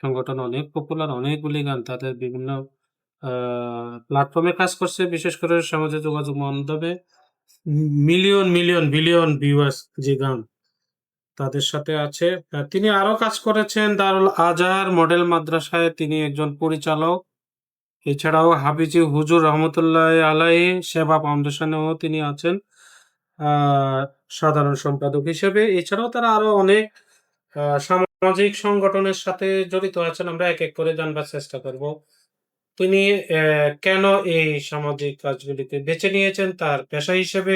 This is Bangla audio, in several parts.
সংগঠন অনেক পপুলার, অনেকগুলি গান তাদের বিভিন্ন আ প্ল্যাটফর্মে কাজ করছে। বিশেষ করে সামাজিক যোগাযোগ মাধ্যমে মিলিয়ন, মিলিয়ন, বিলিয়ন ভিউয়ার্স যে গান তাদের সাথে আছে। তিনি আরো কাজ করেছেন দারুল আজহার মডেল মাদ্রাসায় তিনি একজন পরিচালক। এছাড়াও হাফিজি হুজুর রহমতুল্লাহ আলাইহি সেবা ফাউন্ডেশনেও তিনি আছেন আ সাধারণ সম্পাদক হিসেবে। এছাড়াও তারা আরো অনেক সামাজিক সংগঠনের সাথে জড়িত আছেন। আমরা এক, এক করে জানবার চেষ্টা করব। তিনি কেন এই সামাজিক কাজগুলিকে বেছে নিয়েছেন তার পেশা হিসেবে?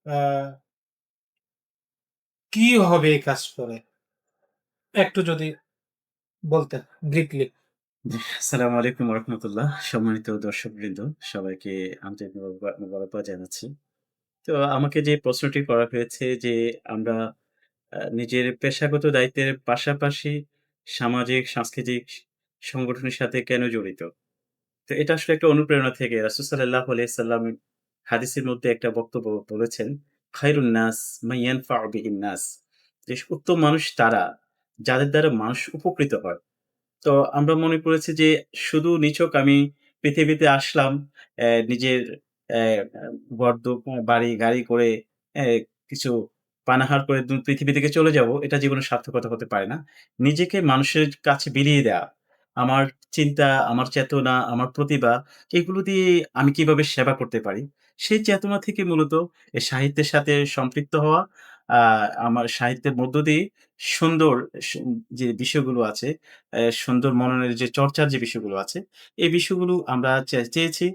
আ কি হবে এই কাজ করে? একটু যদি বলতেন ব্রিফলি। জি, আসসালামু আলাইকুম ওয়া রাহমাতুল্লাহ। সম্মানিত দর্শকবৃন্দ, সবাইকে আন্তরিক মোবারকবাদ জানাচ্ছি। তো আমাকে যে প্রশ্নটি করা হয়েছে যে, আমরা নিজের পেশাগত দায়িত্বের পাশাপাশি সামাজিক, সাংস্কৃতিক সংগঠনের সাথে কেন জড়িত? তো এটা আসলে একটা অনুপ্রেরণা থেকে রাসূল সাল্লাল্লাহু আলাইহি সাল্লাম হাদিসের মধ্যে একটা বক্তব্য বলেছেন, "খায়রুন নাস মান ইয়ানফা'ু বিহিন নাস।" যে উত্তম মানুষ তারা, যাদের দ্বারা মানুষ উপকৃত হয়। তো আমরা মনে করেছি যে শুধু নিছক আমি পৃথিবীতে আসলাম নিজের অ্যা আ বাড়ি গাড়ি করে অ্যা কিছু পানাহার করে পৃথিবী থেকে চলে যাবো, এটা জীবনের সার্থকতা হতে পারে না। নিজেকে মানুষের কাছে বিলিয়ে দেয়া। আমার চিন্তা, আমার চেতনা, আমার প্রতিভা এগুলো দিয়ে আমি কিভাবে সেবা করতে পারি, সেই চেতনা থেকে মূলত এই সাহিত্যের সাথে সম্পৃক্ত হওয়া। আ আমার সাহিত্যের মধ্য দিয়ে সুন্দর স যে বিষয়গুলো আছে সুন্দর মননের যে চর্চার যে বিষয়গুলো আছে, এই বিষয়গুলো আমরা চেয়েছি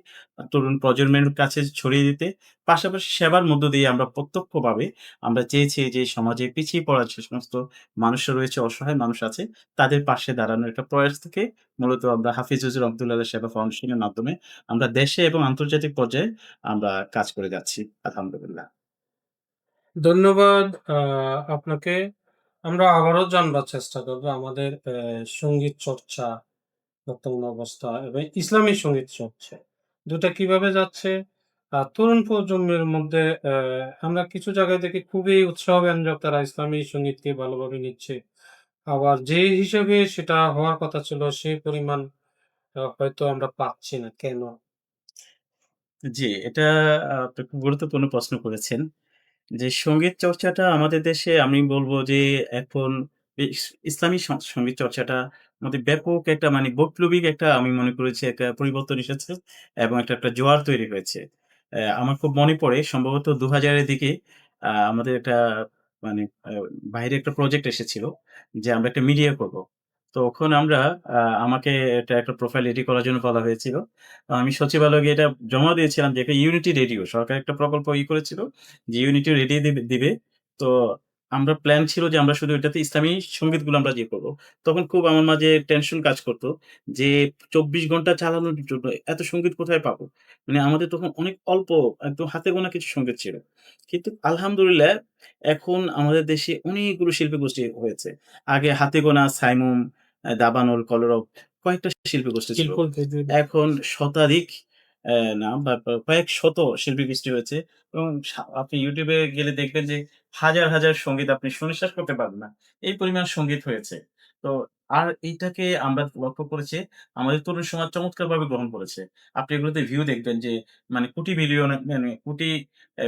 তরুণ প্রজন্মের কাছে ছড়িয়ে দিতে। পাশাপাশি সেবার মধ্য দিয়ে আমরা প্রত্যক্ষভাবে আমরা চেয়েছি যে সমাজে পিছিয়ে পড়া যে সমস্ত মানুষরা রয়েছে, অসহায় মানুষ আছে, তাদের পাশে দাঁড়ানোর একটা প্রয়াস থেকে মূলত আমরা হাফিজ হুজুর রহমতুল্লাহ সেবা ফাউন্ডেশনের মাধ্যমে আমরা দেশে এবং আন্তর্জাতিক পর্যায়ে আমরা কাজ করে যাচ্ছি। আলহামদুলিল্লাহ। ধন্যবাদ আপনাকে। আমরা আবারও জানবার চেষ্টা করব আমাদের সঙ্গীত চর্চা বর্তমান অবস্থা এবং ইসলামী সঙ্গীত চর্চা ২ টা কিভাবে যাচ্ছে? তরুণ প্রজন্মের মধ্যে আমরা কিছু জায়গায় দেখি খুবই উৎসাহব্যঞ্জক তারা ইসলামী সঙ্গীতকে ভালোভাবে নিচ্ছে। আবার যে হিসেবে সেটা হওয়ার কথা ছিল সেই পরিমাণ হয়তো আমরা পাচ্ছি না। কেন? জি, এটা আপনি খুব গুরুত্বপূর্ণ প্রশ্ন করেছেন। যে সঙ্গীত চর্চাটা আমাদের দেশে আমি বলব যে এখন ইসলামী সঙ্গীত চর্চাটা আমাদের ব্যাপক একটা মানে বৈপ্লবিক একটা আমি মনে করেছি একটা পরিবর্তন এসেছে এবং একটা জোয়ার তৈরি হয়েছে। আমার খুব মনে পড়ে সম্ভবত ২০০০ এর দিকে আমাদের একটা মানে আ বাইরে একটা প্রজেক্ট এসেছিল যে আমরা একটা মিডিয়া করব। তখন আমরা আমাকে এটা একটা প্রোফাইল রেডি করার জন্য বলা হয়েছিল। আমি সচিবালয়ে এটা জমা দিয়েছিলাম যে একটা ইউনিটি রেডিও সরকার একটা প্রকল্প করেছিল যে ইউনিটি রেডিও দিবে। তো আমরা প্ল্যান ছিল যে আমরা শুধু এটাতে ইসলামী সংগীতগুলো আমরা করব। তখন খুব আমার মাঝে টেনশন কাজ করত যে ২৪ ঘন্টা চালানোর জন্য এত সংগীত কোথায় পাবো? মানে আমাদের তখন অনেক অল্প একদম হাতে গোনা কিছু সংগীত ছিল। কিন্তু আলহামদুলিল্লাহ এখন আমাদের দেশে অনেকগুলো শিল্পী গোষ্ঠী হয়েছে। আগে হাতে গোনা সাইমুম, দাবানল, কলরব কয়েকটা শিল্পী গোষ্ঠী ছিল। শিল্পল থেকে এখন শতাধিক না বা কয়েক শত শিল্পী গোষ্ঠী হয়েছে এবং আপনি YouTube এ গেলে দেখবেন যে হাজার, হাজার সংগীত আপনি শুনে শেষ করতে পারবেন না। এই পরিমাণ সংগীত হয়েছে। তো আর এইটাকে আমরা লক্ষ্য করেছি আমাদের তরুণ সমাজ চমৎকারভাবে গ্রহণ করেছে। আপনি এগুলোতে ভিউ দেখবেন যে মানে কোটি মিলিয়ন মানে কোটি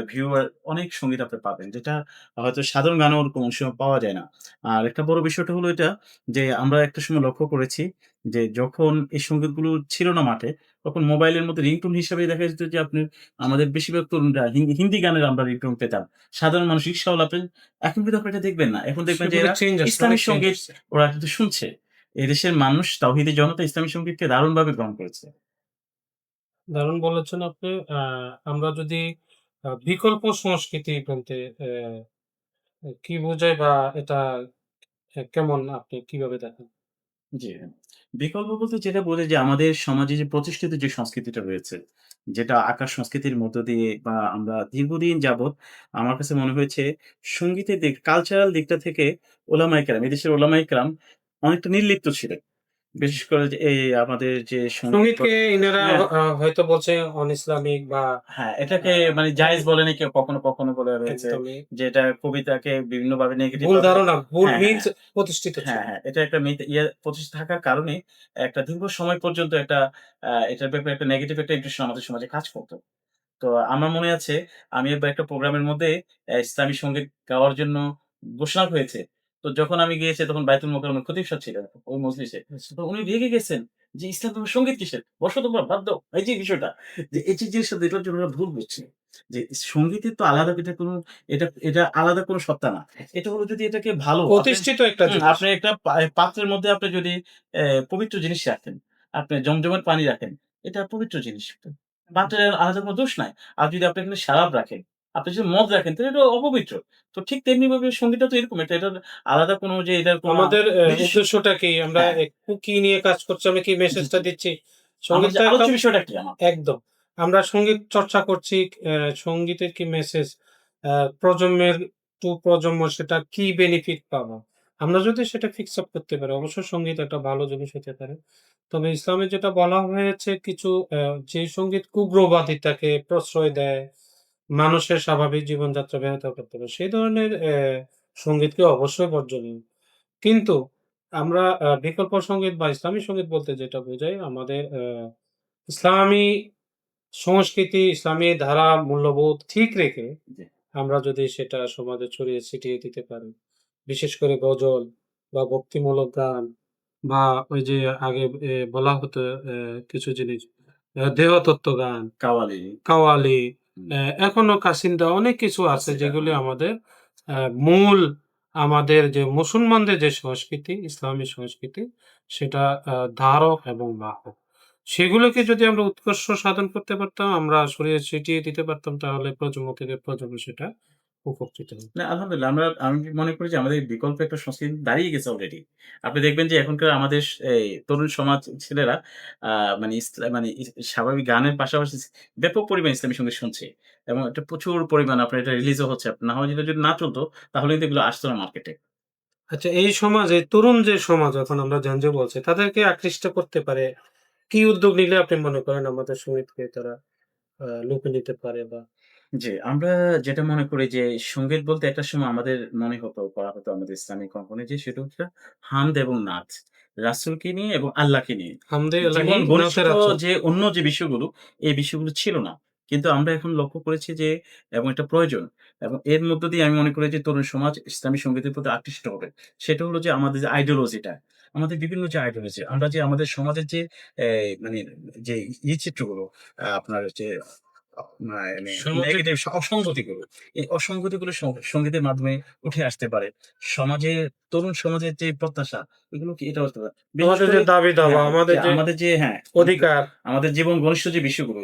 ভিউয়ার অনেক সংগীত আপনি পাবেন। যেটা হয়তো সাধারণ গানেও ওরকম অনেক সময় পাওয়া যায় না। আর একটা বড় বিষয়টা হলো এটা যে আমরা একটা সময় লক্ষ্য করেছি যে যখন এই সংগীতগুলো ছিল না মাঠে, তখন মোবাইলের মধ্যে রিংটোন হিসেবে দেখা যেত যে আপনি আমাদের বেশিরভাগ তরুণরা হিন্দি গানের আমরা রিংটোন পেতাম। সাধারণ মানুষ রিক্শাওয়ালা এখন কিন্তু আপনি এটা দেখবেন না। এখন দেখবেন যে সেগুলো এরা চেঞ্জ আসছে, অনেক ইসলামিক চেঞ্জ সংগীত আসছে। ওরা কিন্তু শুনছে। এদেশের মানুষ তাওহিদি জনতা ইসলামী সংগীতকে দারুণভাবে গ্রহণ করেছে। দারুণ বলেছেন আপনি। আমরা যদি বিকল্প সংস্কৃতি বলতে কি বোঝায় বা এটা কেমন আপনি কিভাবে দেখেন? জি, হ্যাঁ। বিকল্প বলতে যেটা বোঝাই যে আমাদের সমাজে যে প্রতিষ্ঠিত যে সংস্কৃতিটা রয়েছে, যেটা আকাশ সংস্কৃতির মধ্য দিয়ে বা আমরা দীর্ঘদিন যাবৎ আমার কাছে মনে হয়েছে সংগীতের কালচারাল দিকটা থেকে ওলামায়ে কেরাম, এদেশের ওলামায়ে কেরাম অনেকটা নির্লিপ্ত ছিলেন। বিশেষ করে যে এই আমাদের যে সঙ্গীত সঙ্গীতকে ইনারা হ্যাঁ, হয়তো বলছে অন-ইসলামিক বা হ্যাঁ, আ এটাকে মানে জায়েজ বলেনি কেউ কখনো বলে রয়েছে একদমই যে এটা কবিতাকে বিভিন্নভাবে নেগেটিভ ভুল ভাবে ধারণা, ভুল হ্যাঁ, মিথ হ্যাঁ, প্রতিষ্ঠিত হ্যাঁ, ছিল। হ্যাঁ, এটা একটা প্রতিষ্ঠা থাকার কারণে একটা দীর্ঘ সময় পর্যন্ত একটা এটার ব্যাপারে একটা নেগেটিভ একটা ইমপ্রেশন আমাদের সমাজে কাজ করত। তো আমার মনে আছে আমি একবার একটা প্রোগ্রামের মধ্যে ইসলামী সংগীত গাওয়ার জন্য ঘোষণা হয়েছে। তো যখন আমি গিয়েছি তখন বায়তুল মোকাররমের খতিব সাহেব ছিলেন ওই মজলিসে। আচ্ছা। তো উনি রেগে গেছেন যে, "ইসলাম ধর্মের সংগীত কিসের? বসো তোমরা বাদ দাও।" এই যে বিষয়টা যে এই যে জিনিসটা এটার জন্য ওরা ভুল বুঝছে। যে সংগীতের তো আলাদা এটা কোনো এটা আলাদা কোনো সত্তা না। এটা হলো যদি এটাকে ভালো আপনি প্রতিষ্ঠিত একটা জিনিস। আপনি একটা পাত্রের মধ্যে আপনি যদি পবিত্র জিনিস রাখেন, আপনি জমজমের পানি রাখেন, এটা পবিত্র জিনিস। পাত্রের আলাদা কোনো দোষ নাই। আর যদি আপনি এখানে শরাব রাখেন, আপনি যদি মদ রাখেন তাহলে এটা অপবিত্র। তো ঠিক তেমনিভাবে সংগীতটা তো এরকম। এটার আলাদা কোনো যে এটার কোনো আমাদের নিজস্ব উদ্দেশ্যটা কি? আমরা হ্যাঁ, কি নিয়ে কাজ করছি? আমরা কি জি, মেসেজটা জি। দিচ্ছি? আমার সঙ্গীত যে তো একটা আলোচ্য বিষয়টা কি আমার? একদম। আমরা সঙ্গীত চর্চা করছি। সঙ্গীতের কি মেসেজ? প্রজন্মের টু প্রজন্ম সেটা কি বেনিফিট পাবো? আমরা যদি সেটা ফিক্স আপ করতে পারি, অবশ্যই সঙ্গীত একটা ভালো জিনিস হতে পারে। তবে ইসলামে যেটা বলা হয়েছে কিছু যে সঙ্গীত উগ্রবাদিতাকে প্রশ্রয় দেয়, মানুষের স্বাভাবিক জীবনযাত্রা ব্যাহত করতে পারে, সেই ধরনের সঙ্গীতকে অবশ্যই বর্জনীয়। কিন্তু আমরা বিকল্প সঙ্গীত বা ইসলামী সঙ্গীত বলতে যেটা বোঝাই আমাদের ইসলামী সংস্কৃতি, ইসলামী ধারা, মূল্যবোধ ঠিক রেখে জি, আমরা যদি সেটা সমাজে ছড়িয়ে ছিটিয়ে দিতে পারি। বিশেষ করে গজল বা ভক্তিমূলক গান বা ওই যে আগে বলা হতো কিছু জিনিস দেহতত্ত্ব গান, কাওয়ালি। কাওয়ালি, হুম, এখনো কাসিন্দা অনেক কিছু আছে কাসিডা যেগুলি হ্যাঁ। আমাদের মূল আমাদের যে মুসলমানদের যে সংস্কৃতি, ইসলামী সংস্কৃতি সেটা ধারক এবং বাহক। সেগুলোকে যদি আমরা উৎকর্ষ সাধন করতে পারতাম, আমরা ছড়িয়ে ছিটিয়ে দিতে পারতাম তাহলে প্রজন্ম থেকে প্রজন্ম সেটা উপকৃত হতো। না আলহামদুলিল্লাহ আমি মনে করি যে আমাদের বিকল্প একটা সংস্কৃতি দাঁড়িয়ে গেছে অলরেডি। আপনি দেখবেন যে এখনকার আমাদের এই তরুণ সমাজ ছেলেরা আ মানে মানে স্বাভাবিক গানের পাশাপাশি ব্যাপক পরিমাণে ইসলামী সঙ্গীত শুনছে। এবং এটা প্রচুর পরিমাণ আপনার এটা রিলিজও হচ্ছে। না হয় যদি না চলতো তাহলে কিন্তু এগুলো আসতো না মার্কেটে। আচ্ছা এই সমাজে তরুণ যে সমাজ এখন আমরা জেন-জি বলছি তাদেরকে আকৃষ্ট করতে পারে কি উদ্যোগ নিলে আপনি মনে করেন আমাদের সঙ্গীতকে তারা লুফে নিতে পারে বা জি, আমরা যেটা মনে করি যে সংগীত বলতে একটা সময় আমাদের মনে হতো, করা হতো আমাদের ইসলামিক অঙ্গনে যে সেটা হচ্ছে হামদ এবং নাত। রাসূলকে নিয়ে এবং আল্লাহকে নিয়ে। হামদে এলাহি জীবন নাতে ঘনিষ্ঠ রাসূল। যে অন্য যে বিষয়গুলো, এই বিষয়গুলো ছিল না। কিন্তু আমরা এখন লক্ষ্য করেছি যে এবং এটা প্রয়োজন এবং এর মধ্য দিয়ে আমি মনে করি যে তরুণ সমাজ ইসলামী সংগীতের প্রতি আকৃষ্ট হবে। সেটা হলো যে আমাদের যে আইডিওলজিটা, আমাদের বিভিন্ন যে আইডিওলজি, আমরা যে আমাদের সমাজের যে মানে যে চিত্রগুলো আপনার যে মানে সামাজিক নেগেটিভ অসঙ্গতিগুলো। এই অসঙ্গতিগুলো সংগীতের মাধ্যমে উঠে আসতে পারে। সমাজে তরুণ সমাজের যে প্রত্যাশা এগুলো কি এটা হতে পারে। বিশেষ আমাদের যে করে দাবি-দাওয়া, হ্যাঁ, যে আমাদের যে আমাদের যে হ্যাঁ, অধিকার আমাদের জীবন ঘনিষ্ঠ যে বিষয়গুলো,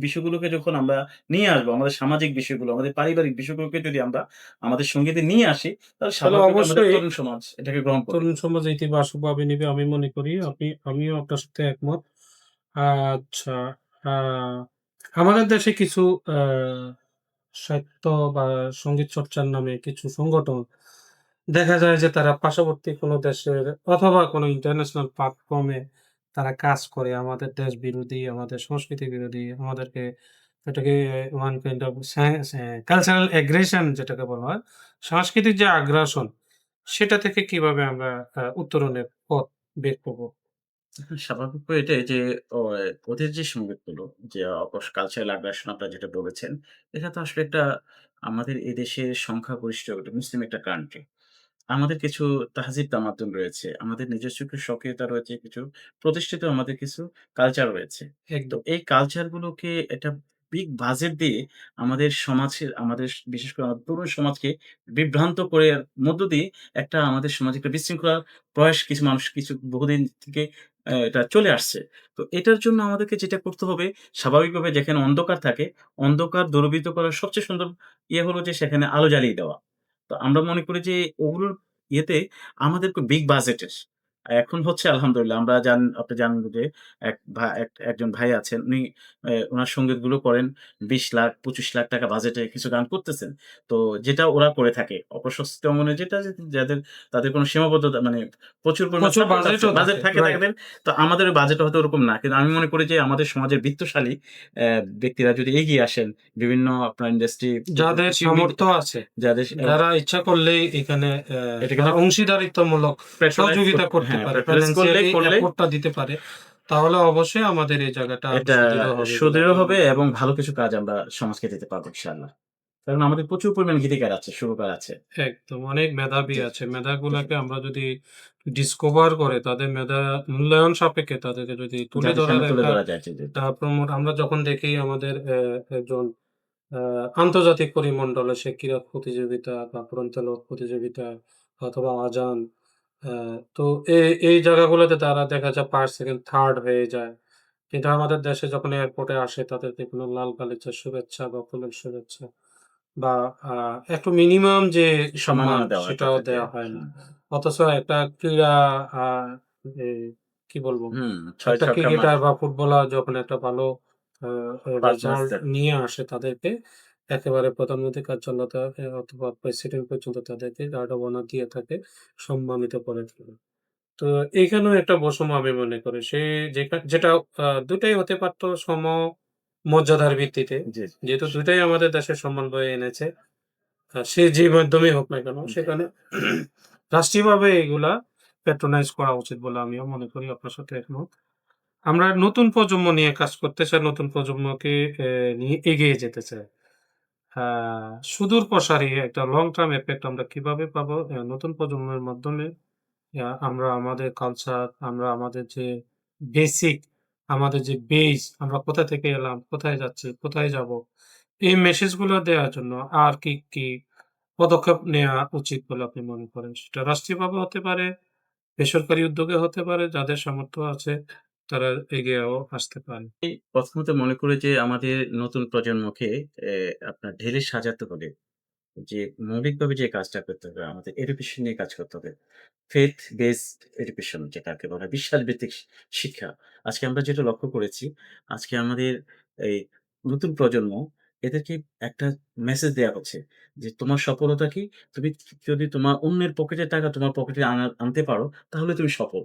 বিষয়গুলোকে যখন আমরা নিয়ে আসবো, আমাদের সামাজিক বিষয়গুলো, আমাদের পারিবারিক বিষয়গুলোকে যদি আমরা আমাদের সঙ্গীতে নিয়ে আসি, তাহলে তাহলে স্বাভাবিকভাবে আমাদের অবশ্যই তরুণ সমাজ এটাকে গ্রহণ করবে। তরুণ সমাজ ইতিবাচকভাবে নিবে আমি মনে করি। আমিও আপনার সাথে একমত। আচ্ছা, আ আমাদের দেশে কিছু আ সাহিত্য বা সঙ্গীত চর্চার নামে কিছু সংগঠন দেখা যায় যে তারা পার্শ্ববর্তী কোনো দেশের অথবা কোনো ইন্টারন্যাশনাল প্ল্যাটফর্মে তারা কাজ করে আমাদের দেশ বিরোধী, আমাদের সংস্কৃতি বিরোধী, আমাদেরকে এটাকে one kind of cultural aggression যেটাকে বলা হয়, সাংস্কৃতিক যে আগ্রাসন সেটা থেকে কিভাবে আমরা উত্তরণের পথ বের করব? স্বাভাবিকভাবে এটাই যে ও ওদের যে সংগীতগুলো যে কালচারাল আগ্রাসন আপনারা যেটা বলেছেন, এটা তো আসলে একটা আমাদের এদেশের সংখ্যাগরিষ্ঠ একটা মুসলিম একটা কান্ট্রি। আমাদের কিছু তাহজিব তামাদ্দুন রয়েছে। আমাদের নিজস্ব কিছু স্বকীয়তা রয়েছে, কিছু প্রতিষ্ঠিত আমাদের কিছু কালচার রয়েছে। তো একদম। এই কালচার গুলোকে একটা বিগ বাজেট দিয়ে আমাদের সমাজের আমাদের বিশেষ করে আমাদের তরুণ সমাজকে বিভ্রান্ত করে মধ্য দিয়ে একটা আমাদের সমাজে একটা বিশৃঙ্খলার প্রয়াস কিছু মানুষ কিছু বহুদিন থেকে এটা চলে আসছে। তো এটার জন্য আমাদেরকে যেটা করতে হবে স্বাভাবিকভাবে যেখানে অন্ধকার থাকে, অন্ধকার দূরীভূত করার সবচেয়ে সুন্দর হলো যে সেখানে আলো জ্বালিয়ে দেওয়া। তো আমরা মনে করি যে ওগুলোর ইয়েতে আমাদেরকে বিগ বাজেটের এখন হচ্ছে আলহামদুলিল্লাহ আপনি জানেন যে একজন ভাই আছেন। উনি উনার সংগীতগুলো করেন ২০,০০,০০০ ৳২৫,০০,০০০ বাজেটে কিছু গান করতেছেন। তো যেটা ওরা করে থাকে অপ্রশস্ত অঙ্গনে যেটা যাদের তাদের কোনো সীমাবদ্ধতা মানে প্রচুর পরিমাণ প্রচুর সাপোর্ট আছে, বাজেটও বাজেট থাকে। থাকে রাইট। তাদের। তো আমাদের বাজেট হয়তো ওরকম না। কিন্তু আমি মনে করি যে আমাদের সমাজের বিত্তশালী ব্যক্তিরা যদি এগিয়ে আসেন বিভিন্ন আপনার ইন্ডাস্ট্রি যাদের সামর্থ্য আছে, যাদের যারা ইচ্ছা করলেই এখানে এটা তারা কিন্তু অংশীদারিত্বমূলক প্যাট্রোনাইজ সহযোগিতা করতে হ্যাঁ, পারে, প্যাট্রোনাইজ ফাইন্যান্সিয়ালি করলে এফোর্টটা দিতে পারে, তাহলে অবশ্যই আমাদের এই জায়গাটা আরো এটা সুদৃঢ় হবে বলে সুদৃঢ় আমি হবে মনে করি। এবং ভালো কিছু কাজ আমরা সমাজকে দিতে পারবো ইনশাআল্লাহ। কারণ আমাদের প্রচুর পরিমাণ গীতিকার আছে, সুরকার আছে। একদম অনেক মেধাবী জি, আছে। জি। মেধাগুলাকে আমরা যদি ডিসকভার করে তাদের মেধা মূল্যায়ন সাপেক্ষে তাদেরকে যদি তুলে জাতির ধরার সামনে তুলে একটা ধরা যায়। জি, জি, জি। প্রমোট আমরা যখন দেখি আমাদের একজন আ আন্তর্জাতিক পরিমণ্ডলে সে ক্রীড়া প্রতিযোগিতা বা কোরআন তেলাওয়াত প্রতিযোগিতা অথবা আজান আ তো এই জায়গাগুলোতে তারা দেখা যায় 1st, 2nd, 3rd হয়ে যায়। কিন্তু আমাদের দেশে যখন এয়ারপোর্টে আসে তাদেরকে কোনো লাল গালিচার শুভেচ্ছা বা ফুলের শুভেচ্ছা বা আ একটু মিনিমাম যে সম্মান সম্মাননা দেওয়া হয় সেটাও তাদেরকে। দেওয়া হয় না। হুম, অথচ একটা ক্রীড়া আ এ কি বলবো? হুম, ৬ একটা ছক্কা ক্রিকেটার বা ফুটবলার যখন একটা ভালো আ পারফরম্যান্স রেজাল্ট দেন। নিয়ে আসে তাদেরকে একেবারে প্রধানমন্ত্রী কার্যালয়তে অথবা প্রেসিডেন্ট পর্যন্ত তাদেরকে গার্ড অব অনার দিয়ে থাকে, সম্মানিত করে থাকে। তো এইখানেও একটা বৈষম্য আমি মনে করি। সে যেটা ২ টাই হতে পারত মর্যাদার ভিত্তিতে। জি, যেহেতু জি। ২ টাই আমাদের দেশের সম্মান বয়ে এনেছে। সে যে মাধ্যমেই হোক না কেন জি। সেখানে রাষ্ট্রীয়ভাবে এগুলা প্যাট্রোনাইজ করা উচিত বলে আমিও মনে করি। আপনার সাথে একমত। আমরা নতুন প্রজন্ম নিয়ে কাজ করতে চাই, নতুন প্রজন্মকে নিয়ে এগিয়ে যেতে চাই। আ সুদূর প্রসারী একটা লং টার্ম ইফেক্ট আমরা কিভাবে পাবো? নতুন প্রজন্মের মাধ্যমে আমরা আমাদের কালচার, আমরা আমাদের যে বেসিক, আমাদের যে বেস, আমরা কোথা থেকে এলাম, কোথায় যাচ্ছি, কোথায় যাবো? এই মেসেজ গুলো দেওয়ার জন্য আর কি পদক্ষেপ নেয়া উচিত বলে আপনি মনে করেন? সেটা রাষ্ট্রীয়ভাবে হতে পারে, বেসরকারি উদ্যোগে হতে পারে, যাদের সামর্থ্য আছে তারা এগিয়েও আসতে পারে। প্রথমত মনে করি যে আমাদের নতুন প্রজন্মকে এ আপনার ঢেলে সাজাতে হলে যে মৌলিকভাবে যে কাজটা করতে হবে আমাদের এডুকেশন নিয়ে কাজ করতে হবে। ফেথ বেসড এডুকেশন যেটাকে বলা হয়, বিশ্বাসভিত্তিক শিক্ষা। আজকে আমরা যেটা লক্ষ্য করেছি, আজকে আমাদের এই নতুন প্রজন্ম এদেরকে একটা মেসেজ দেয়া হচ্ছে যে, "তোমার সফলতা কি? তুমি যদি তোমার অন্যের পকেটের টাকা তোমার পকেটে আনতে পারো, তাহলে তুমি সফল।"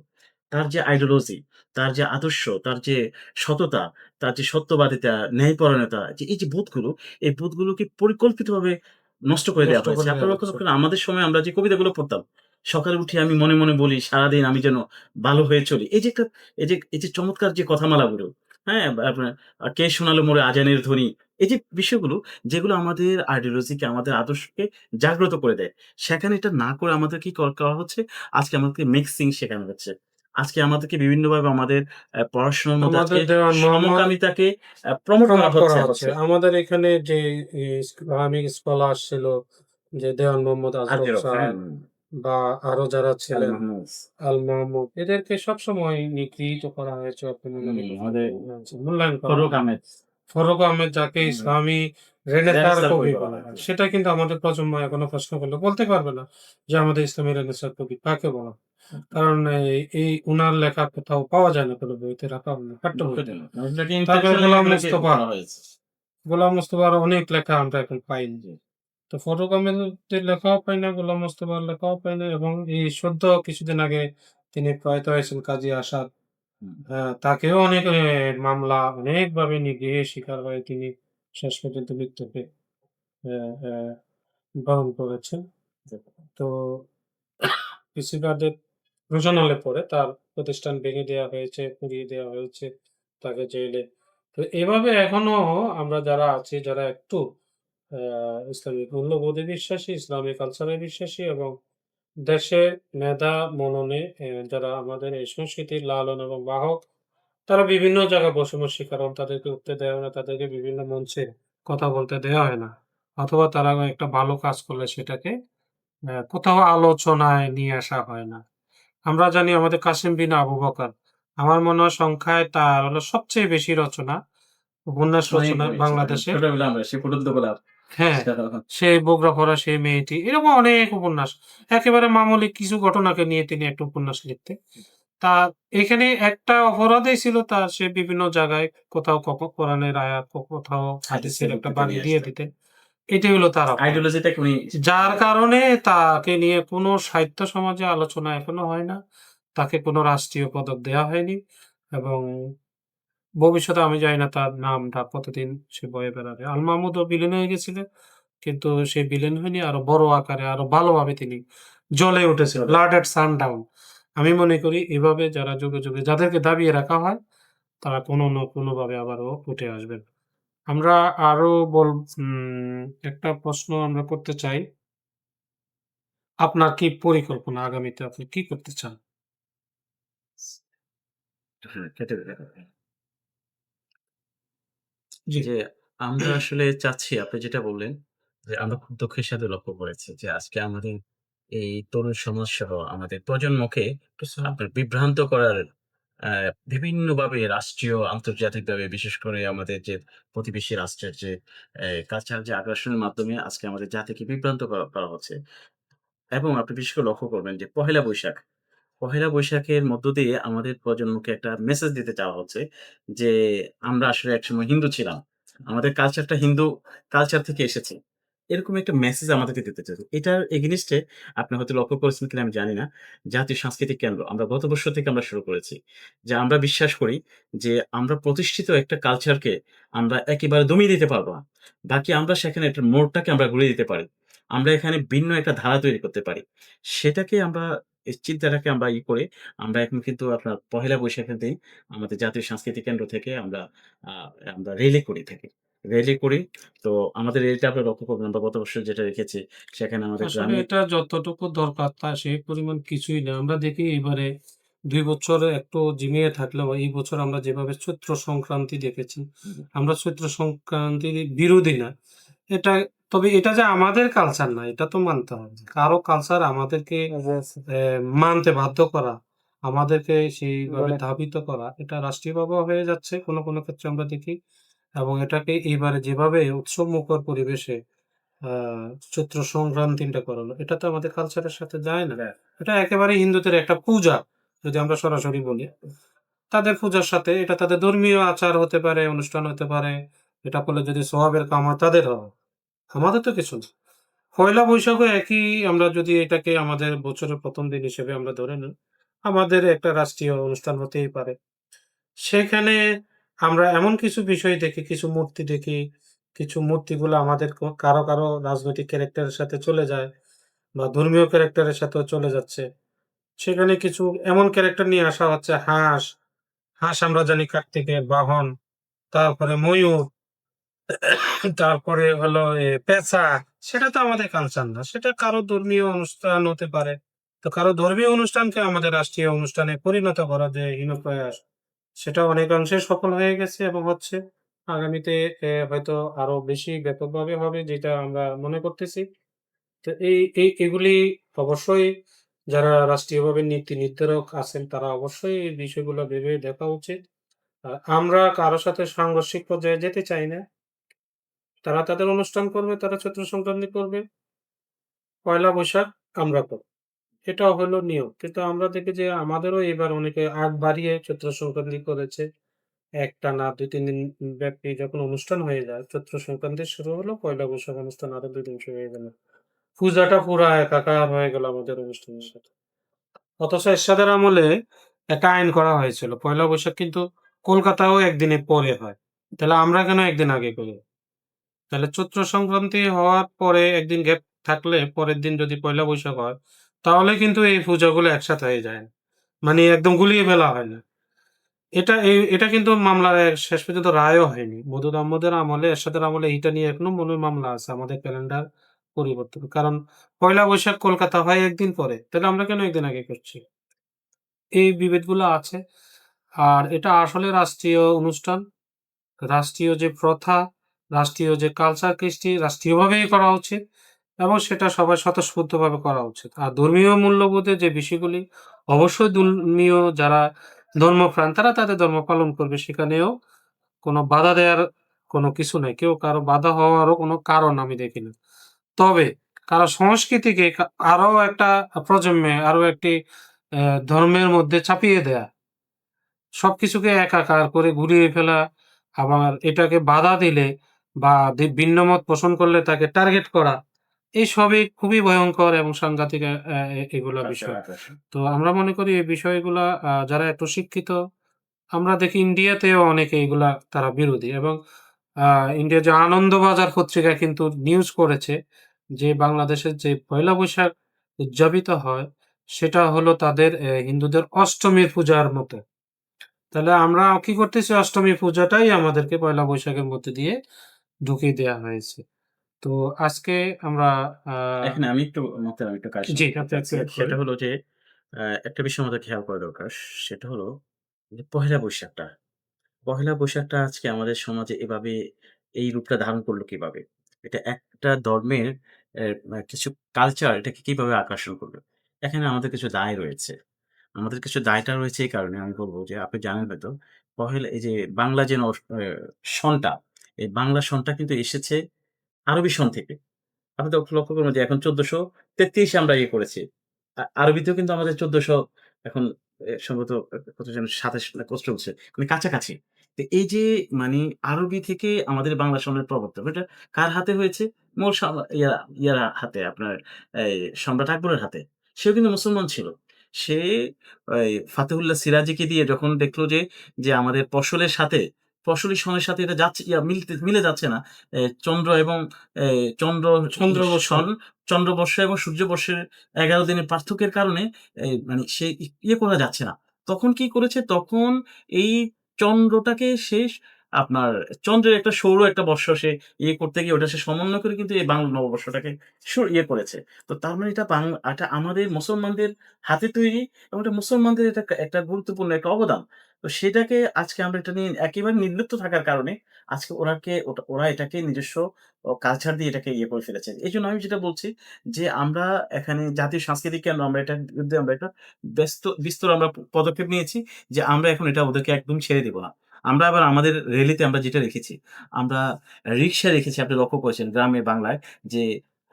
তার যে আইডিওলজি, তার যে আদর্শ, তার যে সততা, তার যে সত্যবাদিতা, ন্যায়পরায়ণতা, এই যে বোধগুলো, এই বোধগুলোকে পরিকল্পিতভাবে নষ্ট করে দেয়া নষ্ট হয়েছে। করে আপনারা দেয়া লক্ষ্য হচ্ছে। করেন আমাদের সময় আমরা যে কবিতাগুলো পড়তাম, সকালে উঠে আমি মনে, মনে বলি সারাদিন আমি যেন ভালো হয়ে চলি। এই যে চমৎকার যে কথামালাগুলো, হ্যাঁ? আপনার কে শোনালো মোরে আজানের ধ্বনি। এই যে বিষয়গুলো যেগুলো আমাদের আইডিওলজিকে, আমাদের আদর্শকে জাগ্রত করে দেয়। সেখানে এটা না করে আমাদের কি করা হচ্ছে? আজকে আমাদেরকে মিক্সিং শেখানো হচ্ছে। আজকে আমাদেরকে বিভিন্নভাবে আমাদের পড়াশোনার মধ্যে আমাদের আজকে দেওয়ান মোহাম্মদ সমকামিতাকে প্রমোট করা প্রমোট করা হচ্ছে। হচ্ছে। আমাদের এখানে যে ইসলামিক স্কলার ছিল যে দেওয়ান মোহাম্মদ আজরফ আজেরও স্যার হ্যাঁ, বা আরো যারা আল ছিলেন মাহমুদ। আল মাহমুদ এদেরকে সবসময় নিগৃহীত করা হয়েছে, আমাদের মূল্যায়ন করা ফরুক হয়নি। আহমেদ। ফরুক আহমেদ যাকে হুম, ইসলামী রেনেসাঁর রেনেসাঁর কবি কবি বলা বলা হয়। হয়, জি। সেটা কিন্তু আমাদের প্রজন্ম এখনো প্রশ্ন করলে বলতে পারবে না যে আমাদের ইসলামী রেনেসাঁ কবি কাকে বলা হয়। কারণ এই উনার লেখা কোথাও পাওয়া যায় না, কোনো বইতে রাখা হয় না, পাঠ্য বইতে। দুঃখজনক। এটাকে তারপরে ইনটেনশনালি গোলাম এগুলোকে মোস্তফা, করা হয়েছে। গোলাম মোস্তফার অনেক লেখা আমরা এখন পাইনি। জি। তো ফরুক আহমেদের লেখাও পাই না, গোলাম মোস্তফার লেখাও পাই না, এবং এই সদ্য কিছুদিন আগে তিনি প্রয়াত হয়েছেন কাজী আসাদ। হুম, তাকেও অনেক মামলা অনেকভাবে নিগৃহের শিকার হয়ে তিনি শেষ পর্যন্ত মৃত্যুকে অ্যা অ্যা বরণ করেছেন। জি। তো ফেসিবাদের রোষানলে পড়ে তার প্রতিষ্ঠান ভেঙে দেয়া হয়েছে, পুড়িয়ে দেয়া হয়েছে, তাকে জেলে। তো এভাবে এখনো আমরা যারা আছি, যারা একটু ইসলামিক মূল্যবোধে বিশ্বাসী, ইসলামিক কালচারে বিশ্বাসী এবং দেশের মেধা মননে যারা আমাদের এই সংস্কৃতির লালন এবং বাহক, তারা বিভিন্ন জায়গায় বৈষম্যের শিকার হন। তাদেরকে উঠতে দেওয়া হয় না, তাদেরকে বিভিন্ন মঞ্চে কথা বলতে দেওয়া হয় না। অথবা তারা একটা ভালো কাজ করলে সেটাকে কোথাও আলোচনায় নিয়ে আসা হয় না। আমরা জানি আমাদের কাসেম বিন আবু বকর। আমার মনে হয় সংখ্যায় তার হলো সবচেয়ে বেশি রচনা, উপন্যাস অনেক রচনা বই ছিল। বাংলাদেশের। ছোটবেলা আমরা সেই ফুটন্ত গোলাপ। হ্যাঁ, সেই বোগরা পড়া সেই মেয়েটি এরকম অনেক উপন্যাস। একেবারে মামুলি কিছু ঘটনাকে নিয়ে তিনি একটা উপন্যাস লিখতেন। তার এখানে একটা অপরাধই ছিল তার সে বিভিন্ন জায়গায় কোথাও কোরআনের আয়াত, কোথাও হাদিসের হাদিসের একটা উদ্ধৃতি বাণী নিয়ে দিয়ে আসতেন। দিতেন। এটাই হলো তার অপরাধ। আইডিওলজিটাকে উনি যার কারণে তাকে নিয়ে কোনো সাহিত্য সমাজে আলোচনা এখনো হয় না। তাকে কোনো রাষ্ট্রীয় পদক দেয়া হয়নি এবং ভবিষ্যতে আমি জানি না তার নামটা কতদিন সে বয়ে বেড়াবে। আল মামুদও ভিলেন হয়ে গেছিলেন। কিন্তু সে ভিলেন হয়নি, আরো বড় আকারে আরো ভালোভাবে তিনি জ্বলে উঠেছে। চলে। ব্লাড এট সানডাউন। আমি মনে করি এভাবে যারা যুগে, যুগে যাদেরকে দাবিয়ে রাখা হয় তারা কোনো না কোনোভাবে আবারও উঠে আসবেন। আমরা আরো একটা প্রশ্ন আমরা করতে চাই। আপনার কি পরিকল্পনা আগামীতে আপনি কি করতে চান? হ্যাঁ, কেটে দিলেন। জি। যে আমরা আসলে চাচ্ছি আপনি যেটা বললেন যে আমরা খুব দুঃখের সাথে লক্ষ্য করেছি যে আজকে আমাদের এই তরুণ সমাজ সহ আমাদের প্রজন্মকে আপনার বিভ্রান্ত করার বিভিন্নভাবে রাষ্ট্রীয়, আন্তর্জাতিকভাবে বিশেষ করে আমাদের যে প্রতিবেশী রাষ্ট্রের যে কালচারাল যে আগ্রাসনের মাধ্যমে আজকে আমাদের জাতিকে বিভ্রান্ত করা হচ্ছে। এবং আপনি বিশেষ করে লক্ষ্য করবেন যে পহেলা বৈশাখ পহেলা বৈশাখের মধ্য দিয়ে আমাদের প্রজন্মকে একটা মেসেজ দিতে চাওয়া হচ্ছে যে, আমরা আসলে একসময় হিন্দু ছিলাম। আমাদের কালচারটা হিন্দু কালচার থেকে এসেছে। এরকম একটা মেসেজ আমাদেরকে দিতে চাচ্ছে। এটার এগেইনস্ট এ আপনি হয়তো লক্ষ্য করেছেন কিনা আমি জানি না। জাতীয় সাংস্কৃতিক কেন্দ্র আমরা গত বৎসর থেকে আমরা শুরু করেছি। যে আমরা বিশ্বাস করি যে আমরা প্রতিষ্ঠিত একটা কালচারকে আমরা একেবারে দমিয়ে দিতে পারব না। বাকি আমরা সেখানে একটা মোড়টাকে আমরা ঘুরিয়ে দিতে পারি। আমরা এখানে ভিন্ন একটা ধারা তৈরি করতে পারি। সেটাকে আমরা এই চিন্তাটাকে আমরা করে আমরা এখন কিন্তু আপনার পহেলা বৈশাখের দিন আমাদের জাতীয় সাংস্কৃতিক কেন্দ্র থেকে আ আমরা রেলি করে থাকি। রেলি করি। তো আমাদের রেলিটা আপনারা লক্ষ্য করবেন আমরা গত বছর যেটা রেখেছি সেখানে আমাদের আসলে গ্রামে এটা যতটুকু দরকার তা সেই পরিমাণ কিছুই না। আমরা দেখি এবারে ২ বছরে একটু ঝিমিয়ে থাকলেও এই বছর আমরা যেভাবে চৈত্র সংক্রান্তি দেখেছি, হুম, আমরা চৈত্র সংক্রান্তির বিরোধী না। এটা তবে এটা যে আমাদের কালচার না এটা তো মানতে হবে। কারো কালচার আমাদেরকে মানতে বাধ্য করা, আমাদেরকে সেইভাবে ধাবিত করা এটা রাষ্ট্রীয়ভাবেও হয়ে যাচ্ছে কোনো, কোনো ক্ষেত্রে আমরা দেখি এবং এটাকে এইবারে যেভাবে উৎসবমুখর পরিবেশে আ চৈত্র সংক্রান্তিটা করালো। এটা তো আমাদের কালচারের সাথে যায় না। এটা একেবারেই হিন্দুদের একটা পূজা। যদি আমরা সরাসরি বলি। তাদের পূজার সাথে এটা তাদের ধর্মীয় আচার হতে পারে, অনুষ্ঠান হতে পারে। এটা করলে যদি সওয়াবের কাম হয় তাদের হবে। আমাদের তো কিছু না। পয়লা বৈশাখও একই আমরা যদি এটাকে আমাদের বছরের ১ম দিন হিসেবে আমরা ধরে নিই, আমাদের একটা রাষ্ট্রীয় অনুষ্ঠান হতেই পারে। সেখানে আমরা এমন কিছু বিষয় দেখি, কিছু মূর্তি দেখি, কিছু মূর্তিগুলো আমাদের কারো, কারো রাজনৈতিক ক্যারেক্টারের সাথে চলে যায় বা ধর্মীয় ক্যারেক্টারের সাথেও চলে যাচ্ছে। সেখানে কিছু এমন ক্যারেক্টার নিয়ে আসা হচ্ছে হাঁস, হাঁস আমরা জানি কার্তিকের বাহন, তারপরে ময়ূর, তারপরে হলো পেঁচা। সেটা তো আমাদের কালচার না। সেটা কারো ধর্মীয় অনুষ্ঠান হতে পারে। তো কারো ধর্মীয় অনুষ্ঠানকে আমাদের রাষ্ট্রীয় অনুষ্ঠানে পরিণত করার যে হীন প্রয়াস সেটা অনেকাংশে সফল হয়ে গেছে এবং হচ্ছে। আগামীতে হয়তো আরো বেশি ব্যাপকভাবে হবে যেটা আমরা মনে করতেছি। তো এগুলি অবশ্যই যারা রাষ্ট্রীয়ভাবে নীতি নির্ধারক আছেন তারা অবশ্যই এই বিষয়গুলো ভেবে দেখা উচিত। আমরা কারো সাথে সাংঘর্ষিক পর্যায়ে যেতে চাই না। তারা তাদের অনুষ্ঠান করবে, তারা চৈত্র সংক্রান্তি করবে। পয়লা বৈশাখ আমরা করব। এটা হলো নিয়ম। কিন্তু আমরা দেখি যে আমাদেরও এবার অনেকে আগ বাড়িয়ে চৈত্র সংক্রান্তি করেছে। একটানা ২-৩ দিন ব্যাপী যখন অনুষ্ঠান হয়ে যায়, চৈত্র সংক্রান্তি শুরু হলো, পয়লা বৈশাখ অনুষ্ঠান আরো ২ দিন শুরু হয়ে গেল। পূজাটা পুরা একাকার হয়ে গেল আমাদের অনুষ্ঠানের সাথে। অথচ এরশাদের আমলে একটা আইন করা হয়েছিল। পয়লা বৈশাখ কিন্তু কলকাতায়ও একদিনের পরে হয়। তাহলে আমরা কেন একদিন আগে করি? তাহলে চৈত্র সংক্রান্তি হওয়ার পরে একদিন গ্যাপ থাকলে পরের দিন যদি পয়লা বৈশাখ হয়, তাহলে কিন্তু এই পূজাগুলো একসাথে হয়ে যায় না। মানে একদম গুলিয়ে ফেলা হয় না। এটা কিন্তু মামলার শেষ পর্যন্ত রায়ও হয়নি। মধু দামোদর আমলে, এরশাদের আমলে এইটা নিয়ে এখনো মূল মামলা আছে আমাদের ক্যালেন্ডার পরিবর্তন। কারণ পয়লা বৈশাখ কলকাতা হয় একদিন পরে। তাহলে আমরা কেন একদিন আগে করছি? এই বিভেদগুলো আছে। আর এটা আসলে রাষ্ট্রীয় অনুষ্ঠান। রাষ্ট্রীয় যে প্রথা, রাষ্ট্রীয় যে কালচার কৃষ্টি রাষ্ট্রীয়ভাবেই করা উচিত এবং সেটা সবাই স্বতঃস্ফূর্তভাবে করা উচিত। আর ধর্মীয় মূল্যবোধের যে বিষয়গুলি অবশ্যই ধর্মীয় যারা ধর্মপ্রাণ তারা তাদের ধর্ম পালন করবে। সেখানেও কোনো বাধা দেওয়ার কোনো কিছু নাই। কেউ কারো বাধা হওয়ারও কোনো কারণ আমি দেখি না। তবে কারো সংস্কৃতিকে আরো একটা প্রজন্মে আরো একটি ধর্মের মধ্যে চাপিয়ে দেয়া, সবকিছুকে একাকার করে ঘুরিয়ে ফেলা, আবার এটাকে বাধা দিলে বা ভিন্ন মত পোষণ করলে তাকে টার্গেট করা, এই সবই খুবই ভয়ংকর এবং সাংঘাতিক এগুলা কালচারাল বিষয়। আগ্রাসন। তো আমরা মনে করি এই বিষয়গুলা যারা একটু শিক্ষিত, আমরা দেখি ইন্ডিয়াতেও অনেকে এগুলা তারা বিরোধী এবং আ ইন্ডিয়ার যে আনন্দবাজার পত্রিকা কিন্তু নিউজ করেছে যে বাংলাদেশের যে পয়লা বৈশাখ উদযাপিত হয় সেটা হলো তাদের হিন্দুদের অষ্টমীর পূজার মতো। তাহলে আমরা কি করতেছি, অষ্টমী পূজাটাই আমাদেরকে পয়লা বৈশাখের মধ্যে দিয়ে ঢুকিয়ে দেয়া হয়েছে। তো আজকে আমরা আ এখানে আমি একটু মোহতারাম একটু কারেকশন জি, করতে আপনি একটু চাচ্ছি। এড সেটা করেন। হলো যে একটা বিষয় আমাদের খেয়াল করা দরকার। সেটা হলো যে পহেলা বৈশাখটা। পহেলা বৈশাখটা আজকে আমাদের সমাজে এভাবে এই রূপটা ধারণ করলো কিভাবে? এটা একটা ধর্মের কিছু কালচার এটাকে কিভাবে আকর্ষণ করলো? এখানে আমাদের কিছু দায় রয়েছে। আমাদের কিছু দায়টা রয়েছে এই কারণে আমি বলব যে আপনি জানেন হয়তো পহেলা এই যে বাংলা যে সনটা, এই বাংলা সনটা কিন্তু এসেছে আরবি সন থেকে। আপনি তো লক্ষ্য করবেন যে এখন ১৪৩৩ এ আমরা ইয়ে করেছি। আরবিতেও কিন্তু আমাদের ১৪০০ এখন সম্ভবত কত যেন ২৭ না কত চলছে। মানে কাছাকাছি। তো এই যে মানে আরবি থেকে আমাদের বাংলা সনের প্রবর্তন, এটা কার হাতে হয়েছে? মূল ইয়ার হাতে আপনার এই সম্রাট আকবরের হাতে। সেও কিন্তু মুসলমান ছিল। সে ওই ফাতেহুল্লাহ সিরাজীকে দিয়ে যখন দেখল যে আমাদের ফসলি সনের সাথে এটা যাচ্ছে মিলে যাচ্ছে না। চন্দ্র এবং এ চন্দ্র চন্দ্রবর্ষ। সন চন্দ্রবর্ষ এবং সূর্যবর্ষের ১১ দিনের পার্থক্যের কারণে মানে সে ইয়ে করা যাচ্ছে না। তখন কি করেছে? তখন এই চন্দ্রটাকে সে আপনার চন্দ্রের একটা সৌর একটা বর্ষ সে ইয়ে করতে গিয়ে ওটা সে সমন্বয় করে কিন্তু এই বাংলা নববর্ষটাকে ইয়ে করেছে। তো তার মানে এটা আমাদের মুসলমানদের হাতে তৈরি এবং এটা মুসলমানদের এটা একটা গুরুত্বপূর্ণ একটা অবদান। তো সেটাকে আজকে আমরা এটা নিয়ে একেবারে নির্লিপ্ত থাকার কারণে আজকে ওরা এটাকে নিজস্ব কালচার দিয়ে এটাকে ইয়ে করে ফেলেছে। এজন্য আমি যেটা বলছি যে আমরা এখানে জাতীয় সাংস্কৃতিক কেন্দ্র আমরা এটার বিরুদ্ধে আমরা একটা বিস্তর আমরা পদক্ষেপ নিয়েছি যে আমরা এখন এটা ওদেরকে একদম ছেড়ে দিব না। আমরা আবার আমাদের রেলিতে আমরা যেটা রেখেছি, আমরা রিক্সা রেখেছি আপনি লক্ষ্য করেছেন গ্রামে বাংলায় যে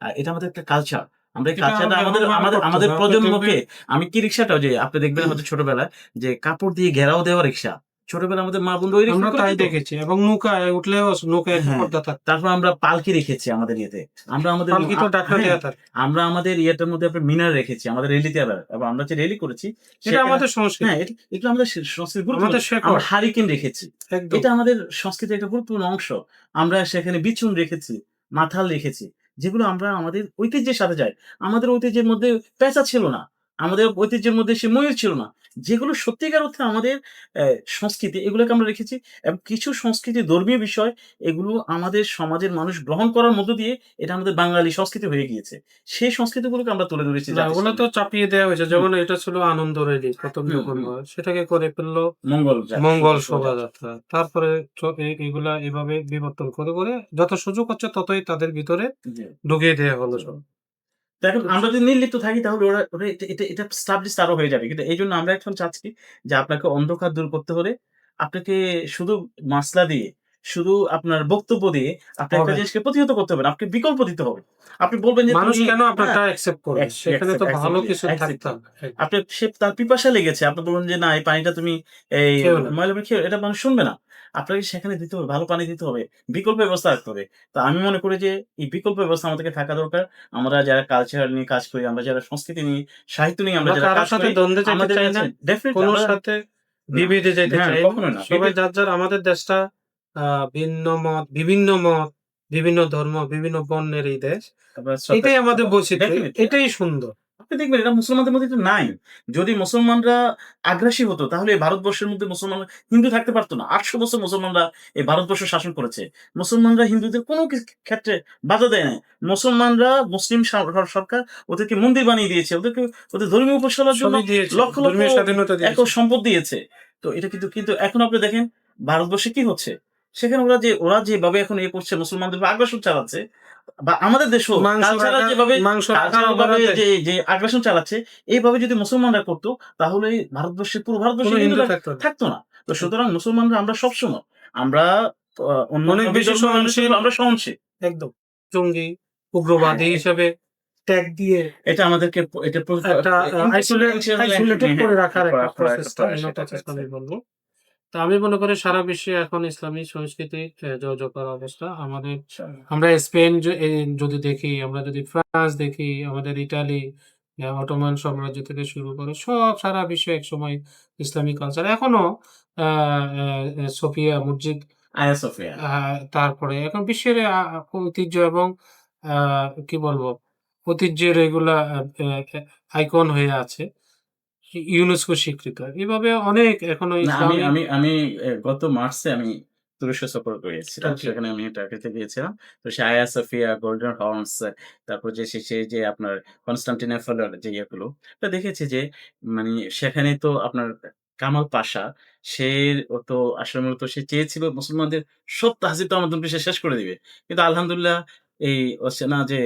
এটা আমাদের একটা কালচার। আমরা এই এটা আরো কালচারটা আমাদের ব্যাপকভাবে আমাদের করতে আমাদের হবে। আপনি দেখবেন প্রজন্মকে আমি কি রিক্সাটাও যে আপনি দেখবেন হয়তো ছোটবেলায় যে কাপড় দিয়ে ঘেরাও দেওয়া রিক্সা। ছোটবেলায় আমাদের মা বোনরা ওই রিক্সা আমরা তাই করেছে তো? দেখেছি এবং নৌকায় উঠলেও নৌকায় একটা হ্যাঁ, পর্দা থাকতো। তারপর আমরা পালকি রেখেছি আমাদের ইয়েতে। আমরা আমাদের ম আ পালকিতেও ঢাকনা হ্যাঁ, দেয়া থাকে। আমরা আমাদের ইয়েটার মধ্যে আপনার মিনার রেখেছি। আমাদের রেলিতে আবার এবং আমরা যে রেলি করেছি এটা সেখানে আমাদের হ্যাঁ, সংস্কৃতি, এগুলো আমাদের সংস্কৃতির গুরুত্বপূর্ণ। আমাদের আমরা শেকড়। হারিকেন রেখেছি। একদম। এটা আমাদের সংস্কৃতির একটা গুরুত্বপূর্ণ অংশ। আমরা সেখানে বিচুন রেখেছি, মাথাল রেখেছি। যেগুলো আমরা আমাদের ঐতিহ্যের সাথে যায়। আমাদের ঐতিহ্যের মধ্যে পেঁচা ছিল না। আমাদের ঐতিহ্যের মধ্যে সে ময়ূর ছিল না। যেগুলো সত্যিকার অর্থে আমাদের সংস্কৃতি এগুলোকে আমরা রেখেছি এবং কিছু সংস্কৃতি ধর্মীয় বিষয় এগুলো আমাদের সমাজের মানুষ গ্রহণ করার মধ্য দিয়ে এটা আমাদের বাঙালি সংস্কৃতি হয়ে গিয়েছে। সেই সংস্কৃতিগুলোকে আমরা তুলে ধরেছি না, জাতির ওগুলো সামনে। তো চাপিয়ে দেয়া হয়েছে। হুম, যেমন এটা ছিল আনন্দ র্যালি ১ম হুম, যখন হুম। হয়, সেটাকে করে ফেললো মঙ্গল মঙ্গল শোভাযাত্রা। শোভাযাত্রা। তারপরে এগুলা এভাবে বিবর্তন করে যত সুযোগ হচ্ছে ততই তাদের ভিতরে জি, ঢুকিয়ে দেয়া হলো জি। সব। তো এখন আমরা যদি নির্লিপ্ত থাকি তাহলে ওরা ওরা এটা established আরো হয়ে যাবে। কিন্তু এইজন্য আমরা এখন চাচ্ছি যে আপনাকে অন্ধকার দূর করতে হলে আপনাকে শুধু মাসলা দিয়ে, শুধু আপনার বক্তব্য দিয়ে আপনি একটা হবে। জিনিসকে প্রতিহত করতে হবে না। আপনাকে বিকল্প দিতে হবে। আপনি বলবেন যে মানুষ তুমি কেন হ্যাঁ, আপনারটা অ্যাকসেপ্ট করবে? সেখানে তো ভালো এক্সাক্টলি, কিছু থাকতে এক্সাক্টলি। হবে। আপনার তার পিপাসা লেগেছে। আপনি বলবেন যে, "না, এই পানিটা তুমি এই খেও না। ময়লা পানি খেও।" এটা মানুষ শুনবে না। আপনাকে সেখানে দিতে হবে, ভালো পানি দিতে হবে। বিকল্প ব্যবস্থা রাখতে হবে। তো আমি মনে করি যে এই বিকল্প ব্যবস্থা আমাদেরকে থাকা দরকার। আমরা যারা কালচার নিয়ে কাজ করি, আমরা যারা সংস্কৃতি নিয়ে, সাহিত্য নিয়ে আমরা আমরা যারা কারো কাজ সাথে করি, দ্বন্দ্বে যাইতে আমাদের চাই না। কাছে ডেফিনিটলি কোনোর আমরা সাথে না, বিভেদে যাইতে হ্যাঁ, চাই না। কখনোই না। সবাই যার আমাদের দেশটা আ বিভিন্ন মত, বিভিন্ন ধর্ম, বিভিন্ন বর্ণের এই দেশ। আমরা শ্রদ্ধা এটাই শিক্ষা আমাদের পাবো। বৈচিত্র্য। ডেফিনিটলি। এটাই সুন্দর। আপনি দেখবেন এটা মুসলমানদের মধ্যে কিন্তু নাই। যদি মুসলমানরা আগ্রাসী হতো তাহলে এই ভারতবর্ষের মধ্যে হিন্দু থাকতে পারত না। ৮০০ বছর মুসলমানরা এই ভারতবর্ষ শাসন করেছে। মুসলমানরা হিন্দুদের কোনো ক্ষেত্রে বাধা দেয় নাই। মুসলমানরা মুসলিম সরকার ওদেরকে মন্দির বানিয়ে দিয়েছে। ওদের ধর্মীয় উপাসনার জন্য সবই দিয়েছে। লক্ষ, লক্ষ ধর্মীয় স্বাধীনতা দিয়েছে। একর সম্পদ দিয়েছে। তো এটা কিন্তু এখন আপনি দেখেন ভারতবর্ষে কি হচ্ছে? সেখানে ওরা যেভাবে এখন করছে মুসলমানদের উপর আগ্রাসন চালাচ্ছে বা আমাদের দেশেও মাংস রাখার কালচারাল ভাবে অপরাধে যে আগ্রাসন চালাচ্ছে, এইভাবে যদি মুসলমানরা করত, তাহলে পুরো কোন ভারতবর্ষে হিন্দু হিন্দু থাকতো না। থাকতো না। তো সুতরাং মুসলমানরা আমরা সবসময় আমরা অন্যান্য অনেক বেশি ধর্মের মানুষের সহনশীল। থেকে আমরা সহনশীল। একদম। জঙ্গি, উগ্রবাদী হ্যাঁ, হিসেবে ট্যাগ দিয়ে এটা আমাদেরকে এটা একটা আইসোলেটেড করে রাখার একটা প্রচেষ্টা, হীন সেটা প্রচেষ্টা করেছে। আমি বলব। তো আমি মনে করি সারা বিশ্বে এখন ইসলামী সংস্কৃতি জোরদার অবস্থা। আমরা স্পেন যদি দেখি, আমরা যদি ফ্রান্স দেখি, আমাদের ইটালি, অটোমান সাম্রাজ্য থেকে শুরু করে সব সারা বিশ্বে একসময় ইসলামিক কালচার এখনো আ আ সোফিয়া মসজিদ, আয়া সোফিয়া। আ তারপরে এখন বিশ্বের ঐতিহ্য এবং আ কি বলবো? ঐতিহ্যের এগুলা আইকন হয়ে আছে। ইউনেস্কো স্বীকৃত। এভাবে অনেক এখনো না, আমি ইসলামিক আমি আমি গত মার্চে আমি তুরস্ক সফর করেছিলাম। টার্কি সেখানে আমি টার্কিতে গিয়েছিলাম। তো সে হায়া সোফিয়া, গোল্ডেন হর্নস, তারপর যে সেই যে আপনার কনস্টান্টিনোপলের যে ইয়েগুলো, তো দেখেছি যে মানে সেখানে তো আপনার কামাল পাশা, সে ও তো আসলে মূলত সে চেয়েছিল মুসলমানদের সব তাহজিব তামাদ্দুন সে শেষ করে দিবে। কিন্তু আলহামদুলিল্লাহ এই হচ্ছে না যে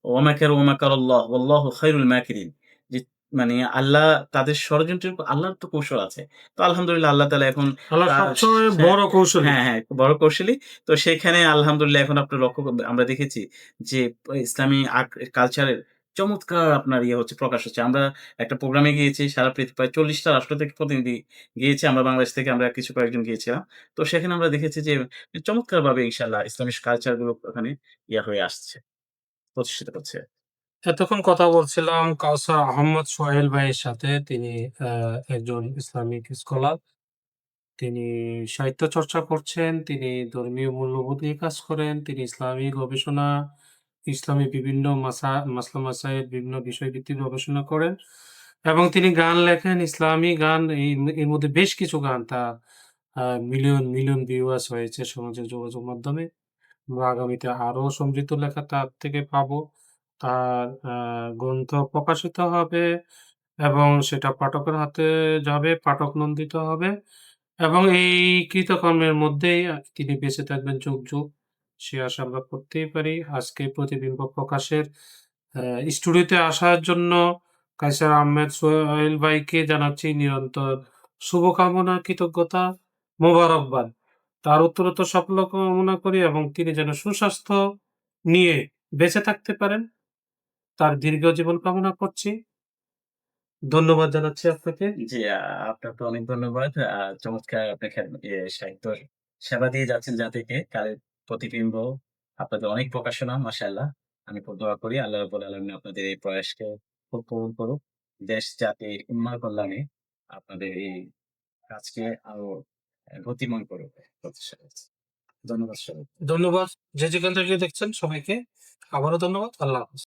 ওয়া মাকারু ওয়া মাকারাল্লাহ ওয়াল্লাহু খায়রুল মাকিরিন। যে মানে আল্লাহ তাদের ষড়যন্ত্রের আল্লাহর তো কৌশল আছে। তো আলহামদুলিল্লাহ আল্লাহ তাআলা এখন আল্লাহ তার সবসময় সে বড় কৌশলী। হ্যাঁ, হ্যাঁ, বড় কৌশলী। তো সেখানে আলহামদুলিল্লাহ এখন আপনার লক্ষ্য আমরা দেখেছি যে ইসলামী কালচারের চমৎকার আপনার ইয়ে হচ্ছে প্রকাশ হচ্ছে। আমরা একটা প্রোগ্রামে গিয়েছি সারা প্রায় ৪০ টা রাষ্ট্র থেকে প্রতিনিধি গিয়েছে। আমরা বাংলাদেশ থেকে আমরা কয়েকজন গিয়েছিলাম। তো সেখানে আমরা দেখেছি যে চমৎকারভাবে ইনশাআল্লাহ ইসলামিক কালচার গুলো ওখানে হয়ে আসছে, প্রতিষ্ঠিত হচ্ছে। এতক্ষণ কথা বলছিলাম কাউসার আহমদ সোহেল ভাইয়ের সাথে। তিনি আ একজন ইসলামিক স্কলার। তিনি সাহিত্য চর্চা করছেন, তিনি ধর্মীয় মূল্যবোধ নিয়ে কাজ করেন, তিনি ইসলামী গবেষণা, ইসলামী বিভিন্ন মাসলা মাসাইল বিভিন্ন বিষয়ভিত্তিক গবেষণা করেন এবং তিনি গান লেখেন, ইসলামী গান। এর মধ্যে বেশ কিছু গান তার মিলিয়ন ভিউয়ার্স হয়েছে সামাজিক যোগাযোগ মাধ্যমে। আমরা আগামীতে আরো সমৃদ্ধ লেখা তার থেকে পাবো। তার গ্রন্থ প্রকাশিত হবে এবং সেটা পাঠকের হাতে যাবে, পাঠক নন্দিত হবে এবং এই কৃতকর্মের মধ্যেই তিনি বেঁচে থাকবেন যুগ, যুগ। সে আশা আমরা করতেই পারি। আজকে প্রতিবিম্ব প্রকাশের স্টুডিওতে আসার জন্য কায়সার আহমেদ সোহেল ভাইকে জানাচ্ছি নিরন্তর শুভকামনা, কৃতজ্ঞতা, মোবারকবাদ। তার উত্তরোত্তর সাফল্য কামনা করি এবং তিনি যেন সুস্বাস্থ্য নিয়ে বেঁচে থাকতে পারেন, তার দীর্ঘ জীবন কামনা করছি। ধন্যবাদ জানাচ্ছি আপনাকে। জি, আপনাকে অনেক ধন্যবাদ। চমৎকার আপনি সাহিত্য সেবা দিয়ে যাচ্ছেন জাতিকে। কালের প্রতিবিম্ব, আপনাদের অনেক প্রকাশনা মাশাআল্লাহ। আমি খুব দোয়া করি আল্লাহ রাব্বুল আলামিন আপনাদের এই প্রয়াসকে খুব কবুল করুক। দেশ জাতির কল্যাণে আপনাদের এই কাজকে আরো গতিময় করুক। প্রত্যাশা করছি। ধন্যবাদ সবাইকে। ধন্যবাদ। যে যেখান থেকে দেখছেন সবাইকে আবারও ধন্যবাদ। আল্লাহ হাফেজ।